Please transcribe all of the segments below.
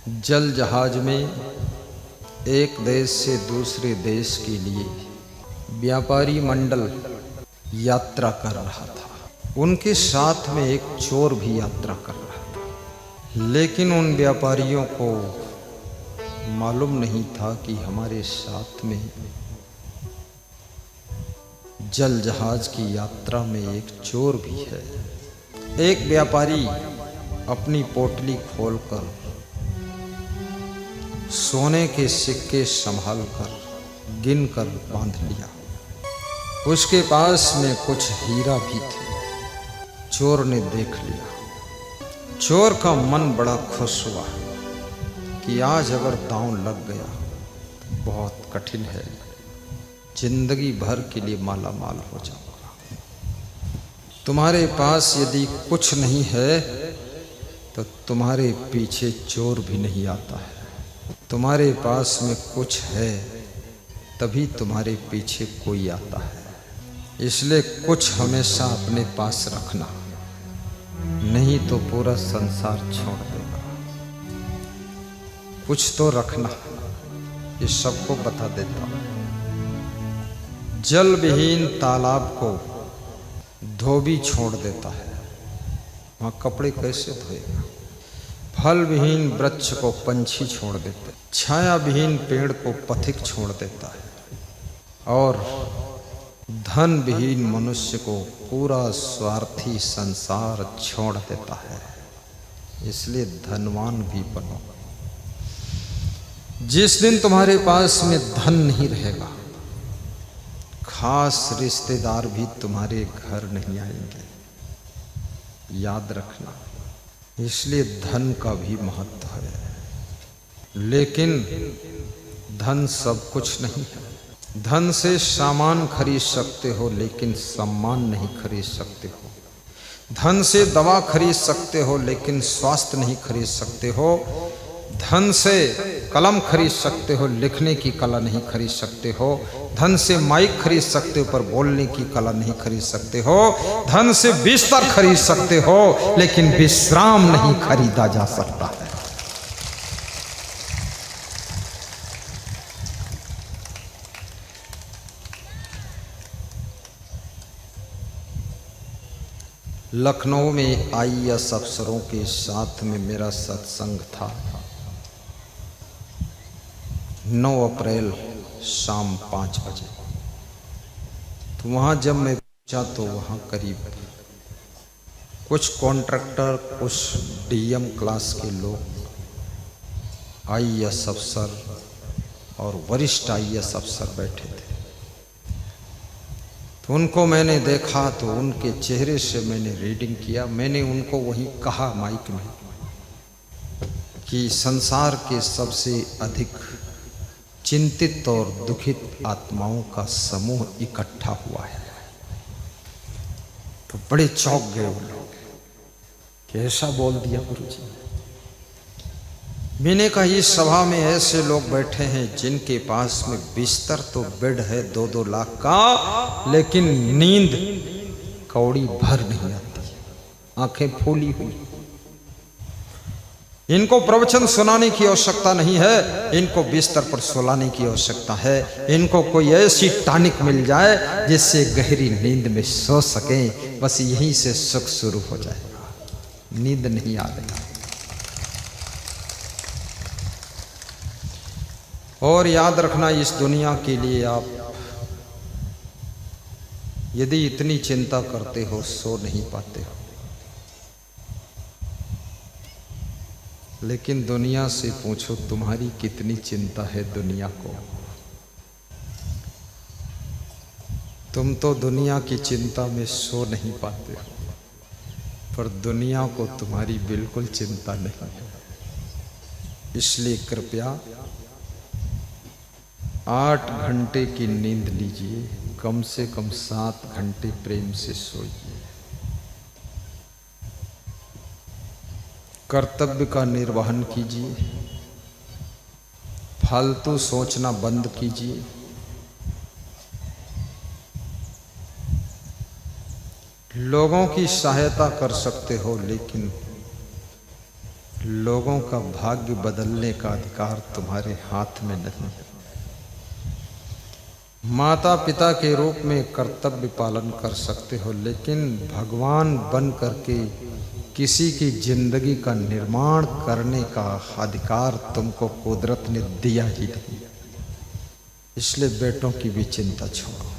जल जहाज में एक देश से दूसरे देश के लिए व्यापारी मंडल यात्रा कर रहा था। उनके साथ में एक चोर भी यात्रा कर रहा था, लेकिन उन व्यापारियों को मालूम नहीं था कि हमारे साथ में जल जहाज की यात्रा में एक चोर भी है। एक व्यापारी अपनी पोटली खोलकर सोने के सिक्के संभाल कर गिन कर बांध लिया। उसके पास में कुछ हीरा भी थे। चोर ने देख लिया। चोर का मन बड़ा खुश हुआ कि आज अगर दांव लग गया तो बहुत कठिन है, जिंदगी भर के लिए माला माल हो जाऊंगा। तुम्हारे पास यदि कुछ नहीं है तो तुम्हारे पीछे चोर भी नहीं आता है। तुम्हारे पास में कुछ है तभी तुम्हारे पीछे कोई आता है। इसलिए कुछ हमेशा अपने पास रखना, नहीं तो पूरा संसार छोड़ देगा। कुछ तो रखना, ये सबको बता देता हूं। जल विहीन तालाब को धोबी छोड़ देता है, वहां कपड़े कैसे धोएगा। फल विहीन वृक्ष को पंछी छोड़ देते, छाया विहीन पेड़ को पथिक छोड़ देता है, और धन विहीन मनुष्य को पूरा स्वार्थी संसार छोड़ देता है। इसलिए धनवान भी बनो। जिस दिन तुम्हारे पास में धन नहीं रहेगा, खास रिश्तेदार भी तुम्हारे घर नहीं आएंगे, याद रखना। इसलिए धन का भी महत्व है, लेकिन धन सब कुछ नहीं है। धन से सामान खरीद सकते हो, लेकिन सम्मान नहीं खरीद सकते हो। धन से दवा खरीद सकते हो, लेकिन स्वास्थ्य नहीं खरीद सकते हो। धन से कलम खरीद सकते हो, लिखने की कला नहीं खरीद सकते हो। धन से माइक खरीद सकते हो, पर बोलने की कला नहीं खरीद सकते हो। धन से बिस्तर खरीद सकते हो, लेकिन विश्राम नहीं खरीदा जा सकता है। लखनऊ में आईएएस अफसरों के साथ में मेरा सत्संग था। 9 अप्रैल शाम 5 बजे। तो वहाँ जब मैं पहुँचा तो वहाँ करीब कुछ कॉन्ट्रैक्टर, कुछ डीएम क्लास के लोग, आईएएस अफसर और वरिष्ठ आईएएस अफसर बैठे थे। तो उनको मैंने देखा तो उनके चेहरे से मैंने रीडिंग किया। मैंने उनको वही कहा माइक में कि संसार के सबसे अधिक चिंतित और दुखित आत्माओं का समूह इकट्ठा हुआ है। तो बड़े चौंक गए वो लोग कि ऐसा बोल दिया गुरुजी। मैंने कहा इस सभा में ऐसे लोग बैठे हैं जिनके पास में बिस्तर तो बेड है 2-2 लाख का, लेकिन नींद कौड़ी भर नहीं आती, आंखें फूली हुई। इनको प्रवचन सुनाने की आवश्यकता नहीं है, इनको बिस्तर पर सुलाने की आवश्यकता है। इनको कोई ऐसी टॉनिक मिल जाए जिससे गहरी नींद में सो सकें, बस यहीं से सुख शुरू हो जाएगा, नींद नहीं आ रही। और याद रखना, इस दुनिया के लिए आप यदि इतनी चिंता करते हो, सो नहीं पाते हो। लेकिन दुनिया से पूछो तुम्हारी कितनी चिंता है दुनिया को। तुम तो दुनिया की चिंता में सो नहीं पाते हो, पर दुनिया को तुम्हारी बिल्कुल चिंता नहीं है। इसलिए कृपया 8 घंटे की नींद लीजिए, कम से कम 7 घंटे प्रेम से सोइए। कर्तव्य का निर्वहन कीजिए, फालतू सोचना बंद कीजिए। लोगों की सहायता कर सकते हो, लेकिन लोगों का भाग्य बदलने का अधिकार तुम्हारे हाथ में नहीं है। माता पिता के रूप में कर्तव्य पालन कर सकते हो, लेकिन भगवान बन करके किसी की जिंदगी का निर्माण करने का अधिकार तुमको कुदरत ने दिया ही नहीं। इसलिए बेटों की भी चिंता छोड़ो।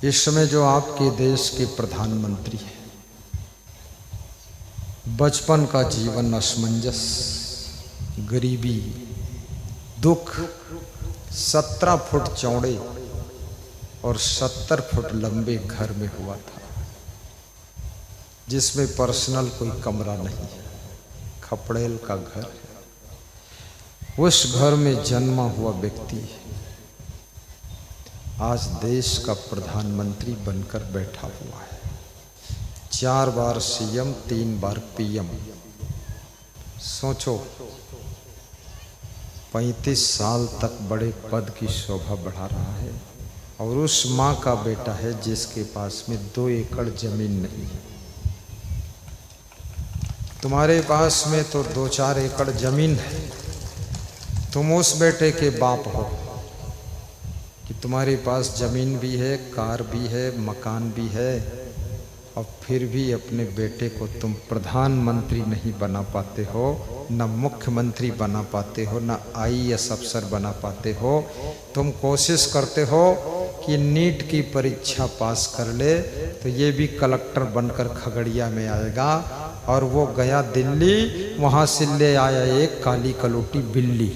इस समय जो आपके देश के प्रधानमंत्री हैं, बचपन का जीवन असमंजस, गरीबी, दुख, 17 फुट चौड़े और 70 फुट लंबे घर में हुआ था, जिसमें पर्सनल कोई कमरा नहीं है, खपड़ेल का घर है। उस घर में जन्मा हुआ व्यक्ति आज देश का प्रधानमंत्री बनकर बैठा हुआ है। 4 बार सीएम, 3 बार पीएम। सोचो, 35 साल तक बड़े पद की शोभा बढ़ा रहा है, और उस माँ का बेटा है जिसके पास में 2 एकड़ जमीन नहीं है। तुम्हारे पास में तो 2-4 एकड़ जमीन है। तुम उस बेटे के बाप हो कि तुम्हारे पास जमीन भी है, कार भी है, मकान भी है, और फिर भी अपने बेटे को तुम प्रधानमंत्री नहीं बना पाते हो, न मुख्यमंत्री बना पाते हो, न आईएएस अफसर बना पाते हो। तुम कोशिश करते हो कि नीट की परीक्षा पास कर ले तो ये भी कलेक्टर बनकर खगड़िया में आएगा, और वो गया दिल्ली, वहाँ से ले आया एक काली कलोटी बिल्ली।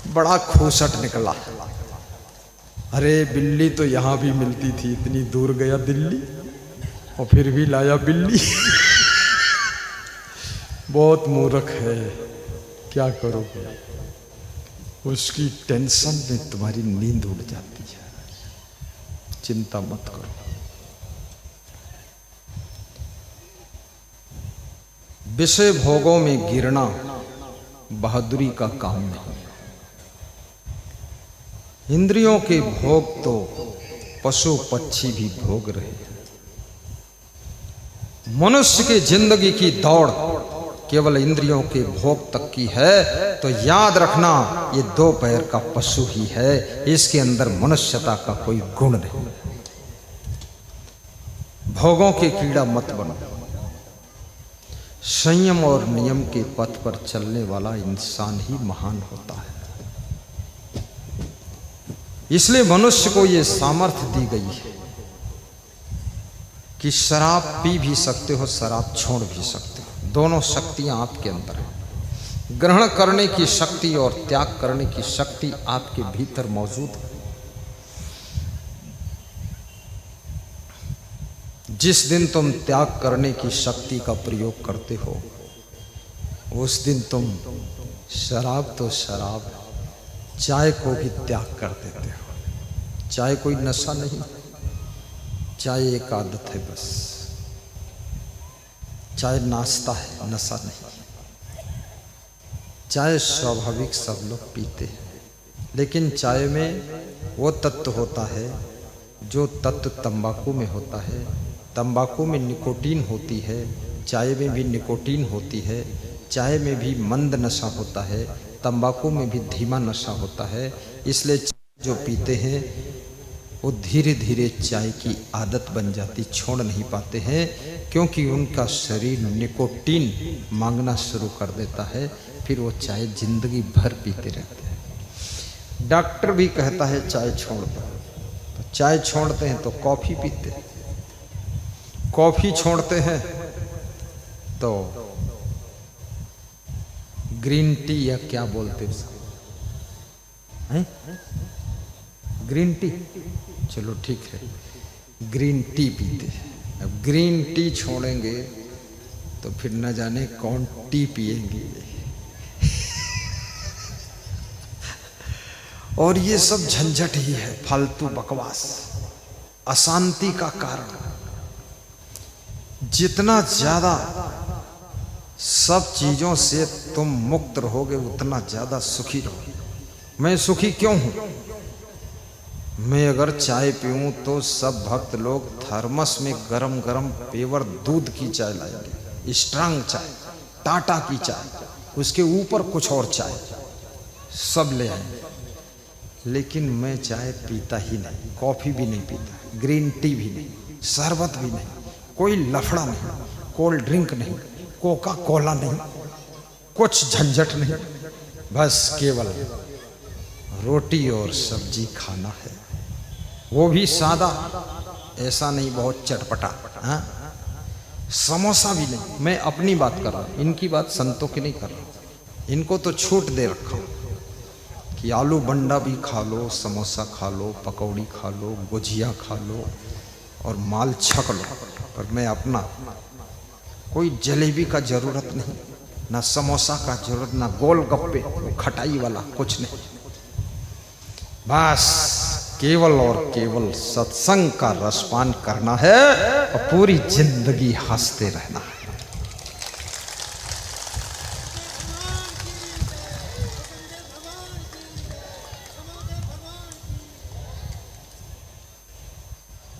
बड़ा खूसट निकला। अरे बिल्ली तो यहाँ भी मिलती थी, इतनी दूर गया दिल्ली और फिर भी लाया बिल्ली। बहुत मूर्ख है, क्या करोगे? उसकी टेंशन में तुम्हारी नींद उड़ जाती है। चिंता मत करो। विषय भोगों में गिरना बहादुरी का काम नहीं। इंद्रियों के भोग तो पशु पक्षी भी भोग रहे हैं। मनुष्य की जिंदगी की दौड़ केवल इंद्रियों के भोग तक की है, तो याद रखना ये 2 पैर का पशु ही है, इसके अंदर मनुष्यता का कोई गुण नहीं। भोगों के कीड़ा मत बनो। संयम और नियम के पथ पर चलने वाला इंसान ही महान होता है। इसलिए मनुष्य को ये सामर्थ्य दी गई है कि शराब पी भी सकते हो, शराब छोड़ भी सकते हो। दोनों शक्तियां आपके अंदर हैं। ग्रहण करने की शक्ति और त्याग करने की शक्ति आपके भीतर मौजूद है। जिस दिन तुम त्याग करने की शक्ति का प्रयोग करते हो, उस दिन तुम शराब तो शराब, चाय को भी त्याग कर देते हो। चाय कोई नशा नहीं, चाय एक आदत है बस। चाय नाश्ता है, नशा नहीं। चाय स्वाभाविक सब लोग पीते हैं, लेकिन चाय में वो तत्व होता है जो तत्व तंबाकू में होता है। तंबाकू में निकोटीन होती है, चाय में भी निकोटीन होती है। चाय में भी मंद नशा होता है, तंबाकू में भी धीमा नशा होता है। इसलिए जो पीते हैं वो धीरे धीरे चाय की आदत बन जाती, छोड़ नहीं पाते हैं, क्योंकि उनका शरीर निकोटीन मांगना शुरू कर देता है। फिर वो चाय जिंदगी भर पीते रहते हैं। डॉक्टर भी कहता है चाय छोड़ दो, तो चाय छोड़ते हैं तो कॉफ़ी पीते हैं। कॉफ़ी छोड़ते हैं तो ग्रीन टी या क्या बोलते हैं, ग्रीन टी, चलो ठीक है, ग्रीन टी पीते हैं। अब ग्रीन टी छोड़ेंगे तो फिर न जाने कौन टी पिएंगे। और ये सब झंझट ही है, फालतू बकवास, अशांति का कारण। जितना ज्यादा सब चीजों से तुम मुक्त रहोगे, उतना ज्यादा सुखी रहोगे। मैं सुखी क्यों हूं? मैं अगर चाय पीऊं तो सब भक्त लोग थर्मस में गरम गरम पेवर दूध की चाय लाएंगे, स्ट्रांग चाय, टाटा की चाय, उसके ऊपर कुछ और चाय सब ले आएंगे। लेकिन मैं चाय पीता ही नहीं, कॉफ़ी भी नहीं पीता, ग्रीन टी भी नहीं, शरबत भी नहीं, कोई लफड़ा नहीं, कोल्ड ड्रिंक नहीं, कोका कोला नहीं, कुछ झंझट नहीं, बस केवल रोटी और सब्जी खाना है, वो भी सादा, ऐसा नहीं बहुत चटपटा। हाँ, समोसा भी नहीं। मैं अपनी बात कर रहा हूँ, इनकी बात संतों की नहीं कर रहा हूँ। इनको तो छूट दे रखा हूँ कि आलू बंडा भी खा लो, समोसा खा लो, पकौड़ी खा लो, गुजिया खा लो और माल छक लो, पर मैं अपना कोई जलेबी का जरूरत नहीं, ना समोसा का जरूरत, ना गोलगप्पे खटाई वाला कुछ नहीं, बस केवल और केवल सत्संग का रसपान करना है और पूरी जिंदगी हंसते रहना है।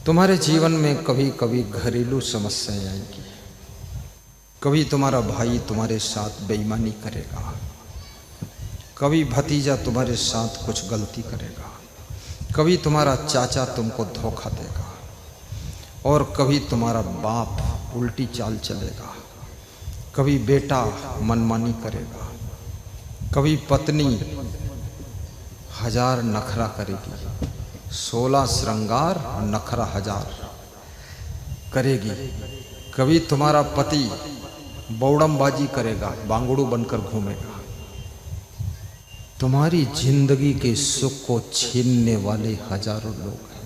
तुम्हारे जीवन में कभी कभी घरेलू समस्याएं आएंगी, कभी तुम्हारा भाई तुम्हारे साथ बेईमानी करेगा, कभी भतीजा तुम्हारे साथ कुछ गलती करेगा, कभी तुम्हारा चाचा तुमको धोखा देगा, और कभी तुम्हारा बाप उल्टी चाल चलेगा, कभी बेटा मनमानी करेगा, कभी पत्नी 1000 नखरा करेगी, 16 श्रृंगार नखरा 1000 करेगी, कभी तुम्हारा पति बौड़मबाजी करेगा, बांगड़ू बनकर घूमेगा। तुम्हारी जिंदगी के सुख को छीनने वाले हजारों लोग हैं,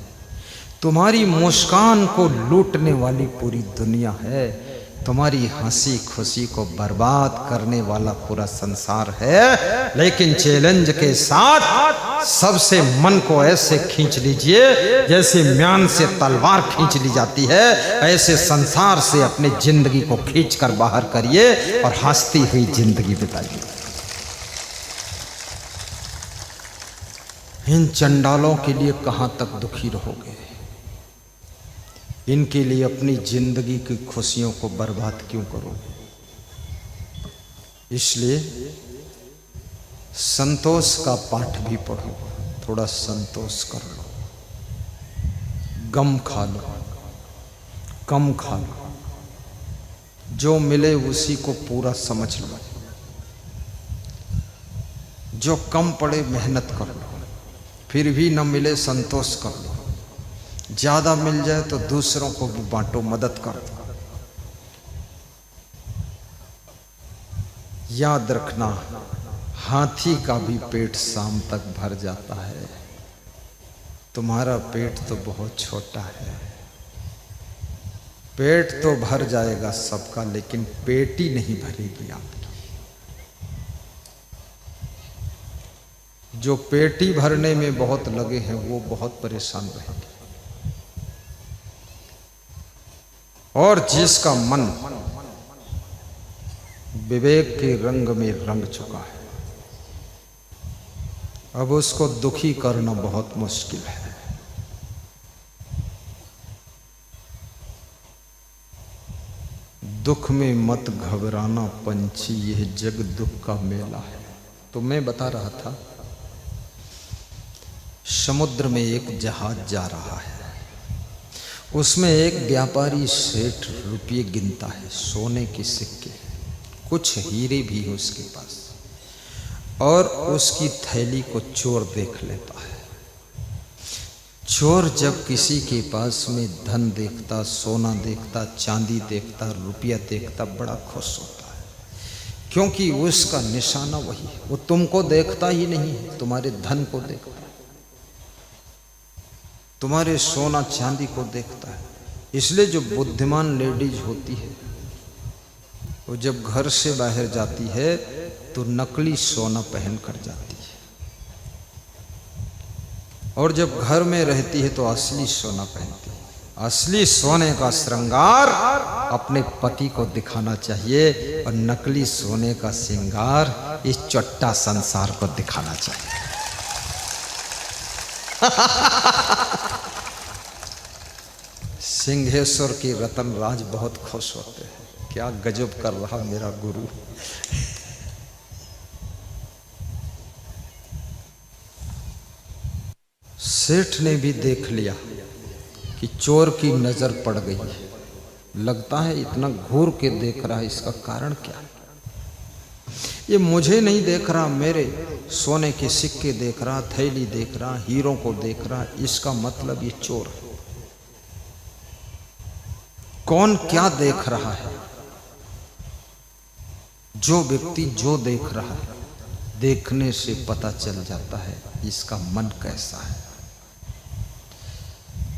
तुम्हारी मुस्कान को लूटने वाली पूरी दुनिया है, तुम्हारी हंसी खुशी को बर्बाद करने वाला पूरा संसार है। लेकिन चैलेंज के साथ सबसे मन को ऐसे खींच लीजिए जैसे म्यान से तलवार खींच ली जाती है, ऐसे संसार से अपनी जिंदगी को खींचकर बाहर करिए और हंसती हुई जिंदगी बिताइए। इन चंडालों के लिए कहां तक दुखी रहोगे? इनके लिए अपनी जिंदगी की खुशियों को बर्बाद क्यों करोगे? इसलिए संतोष का पाठ भी पढ़ो, थोड़ा संतोष कर लो, गम खा लो, कम खा लो, जो मिले उसी को पूरा समझ लो, जो कम पड़े मेहनत कर लो, फिर भी न मिले संतोष कर लो, ज्यादा मिल जाए तो दूसरों को भी बांटो, मदद करो। याद रखना, हाथी का भी पेट शाम तक भर जाता है, तुम्हारा पेट तो बहुत छोटा है। पेट तो भर जाएगा सबका, लेकिन पेटी नहीं भरेगी आपकी। जो पेटी भरने में बहुत लगे हैं वो बहुत परेशान रहेंगे, और जिसका मन विवेक के रंग में रंग चुका है, अब उसको दुखी करना बहुत मुश्किल है। दुख में मत घबराना पंछी, यह जग दुख का मेला है। तो मैं बता रहा था, समुद्र में एक जहाज जा रहा है, उसमें एक व्यापारी सेठ रुपये गिनता है, सोने के सिक्के, कुछ हीरे भी हैं उसके पास, और उसकी थैली को चोर देख लेता है। चोर जब किसी के पास में धन देखता, सोना देखता, चांदी देखता, रुपया देखता, बड़ा खुश होता है, क्योंकि उसका निशाना वही है। वो तुमको देखता ही नहीं है, तुम्हारे धन को देखता है, तुम्हारे सोना चांदी को देखता है। इसलिए जो बुद्धिमान लेडीज होती है वो जब घर से बाहर जाती है तो नकली सोना पहन कर जाती है, और जब घर में रहती है तो असली सोना पहनती है। असली सोने का श्रृंगार अपने पति को दिखाना चाहिए, और नकली सोने का श्रृंगार इस चट्टा संसार को दिखाना चाहिए। सिंहेश्वर की रतन राज बहुत खुश होते हैं, क्या गजब कर रहा मेरा गुरु। सेठ ने भी देख लिया कि चोर की नजर पड़ गई है, लगता है इतना घूर के देख रहा है, इसका कारण क्या? ये मुझे नहीं देख रहा, मेरे सोने के सिक्के देख रहा, थैली देख रहा, हीरों को देख रहा, इसका मतलब ये चोर है। कौन क्या देख रहा है? जो व्यक्ति जो देख रहा है, देखने से पता चल जाता है इसका मन कैसा है।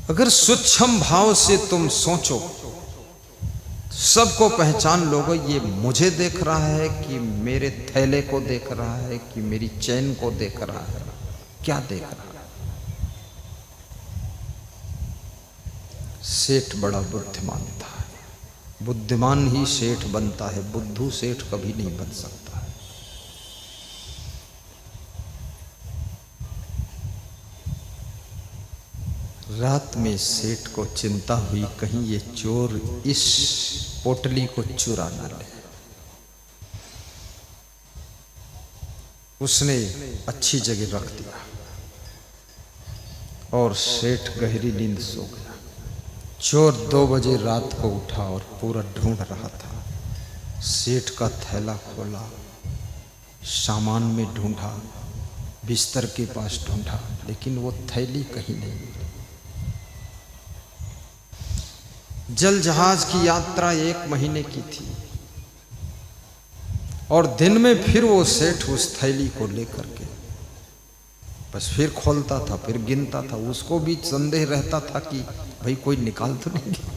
अगर सूक्ष्म भाव से तुम सोचो, सबको पहचान लोगे, ये मुझे देख रहा है कि मेरे थैले को देख रहा है कि मेरी चैन को देख रहा है, क्या देख रहा है? सेठ बड़ा बुद्धिमान था, बुद्धिमान ही सेठ बनता है, बुद्धू सेठ कभी नहीं बन सकता। रात में सेठ को चिंता हुई कहीं ये चोर इस पोटली को चुरा न ले। उसने अच्छी जगह रख दिया और सेठ गहरी नींद सो गया। चोर 2 बजे रात को उठा और पूरा ढूंढ रहा था। सेठ का थैला खोला, सामान में ढूंढा, बिस्तर के पास ढूंढा, लेकिन वो थैली कहीं नहीं मिली। जल जहाज की यात्रा 1 महीने की थी और दिन में फिर वो सेठ उस थैली को लेकर के बस फिर खोलता था, फिर गिनता था। उसको भी संदेह रहता था कि भाई कोई निकाल तो नहीं गया।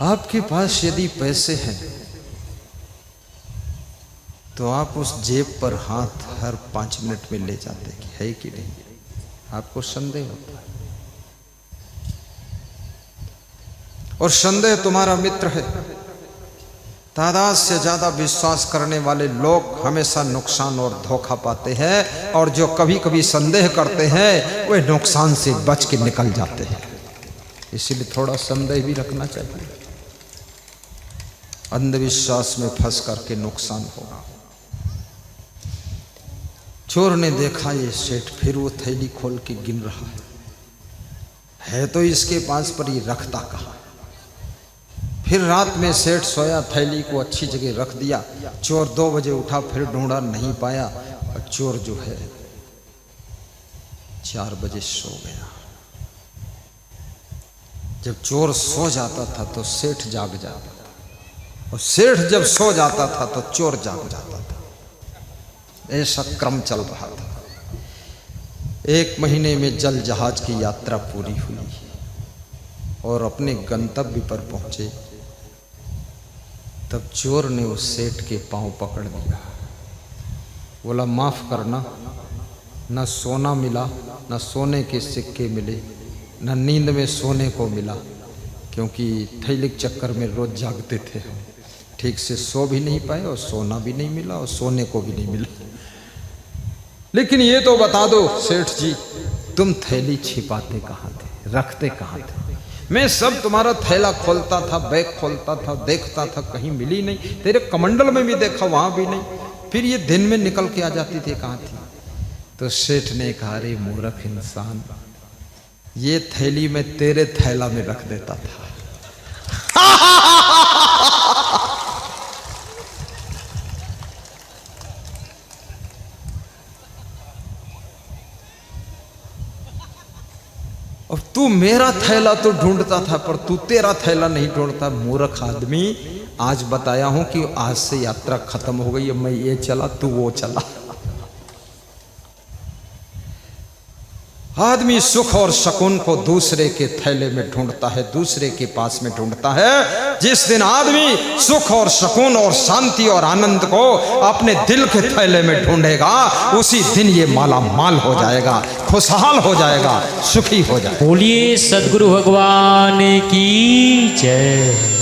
आपके पास यदि पैसे हैं तो आप उस जेब पर हाथ हर 5 मिनट में ले जाते कि है कि नहीं, आपको संदेह होता है। और संदेह तुम्हारा मित्र है। तादाद से ज्यादा विश्वास करने वाले लोग हमेशा नुकसान और धोखा पाते हैं, और जो कभी कभी संदेह करते हैं वे नुकसान से बच के निकल जाते हैं। इसीलिए थोड़ा संदेह भी रखना चाहिए। अंधविश्वास में फंस करके नुकसान होगा। चोर ने देखा ये सेठ फिर वो थैली खोल के गिन रहा है तो इसके पास, पर ये रखता कहाँ। फिर रात में सेठ सोया, थैली को अच्छी जगह रख दिया। चोर 2 बजे उठा, फिर ढूंढा, नहीं पाया। और चोर जो है 4 बजे सो गया। जब चोर सो जाता था तो सेठ जाग जाता था, और सेठ जब सो जाता था तो चोर जाग जाता था। ऐसा क्रम चल रहा था। 1 महीने में जल जहाज की यात्रा पूरी हुई और अपने गंतव्य पर पहुंचे। तब चोर ने उस सेठ के पांव पकड़ लिया, बोला माफ करना, न सोना मिला, न सोने के सिक्के मिले, न नींद में सोने को मिला, क्योंकि थैली के चक्कर में रोज जागते थे हम, ठीक से सो भी नहीं पाए और सोना भी नहीं मिला और सोने को भी नहीं मिला। लेकिन ये तो बता दो सेठ जी, तुम थैली छिपाते कहाँ थे, रखते कहाँ थे? मैं सब तुम्हारा थैला खोलता था, बैग खोलता था, देखता था, कहीं मिली नहीं। तेरे कमंडल में भी देखा, वहां भी नहीं। फिर ये दिन में निकल के आ जाती थी, कहाँ थी? तो सेठ ने कहा, अरे मूर्ख इंसान, ये थैली मैं तेरे थैला में रख देता था। और तू मेरा थैला तो ढूंढता था, पर तू तेरा थैला नहीं ढूंढता। मूर्ख आदमी, आज बताया हूं कि आज से यात्रा खत्म हो गई है। मैं ये चला, तू वो चला। आदमी सुख और सुकून को दूसरे के थैले में ढूंढता है, दूसरे के पास में ढूंढता है। जिस दिन आदमी सुख और सुकून और शांति और आनंद को अपने दिल के थैले में ढूंढेगा, उसी दिन ये माला माल हो जाएगा, खुशहाल हो जाएगा, सुखी हो जाएगा। बोलिए सद्गुरु भगवान की जय।